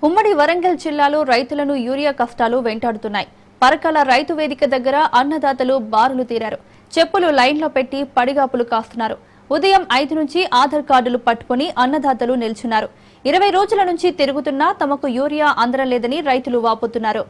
ఉమ్మడి వరంగల్ జిల్లాలో రైతులను యూరియా కష్టాలు వెంటాడుతున్నాయి. పరకాల రైతు వేదిక దగ్గర అన్నదాతలు బారులు తీరారు. చెప్పులు లైన్లో పెట్టి పడిగాపులు కాస్తున్నారు. ఉదయం 5 నుంచి ఆధార్ కార్డులు పట్టుకుని అన్నదాతలు నిల్చున్నారు. 20 రోజుల నుంచి తిరుగుతున్నా తమకు యూరియా అందరలేదని రైతులు వాపోతున్నారు.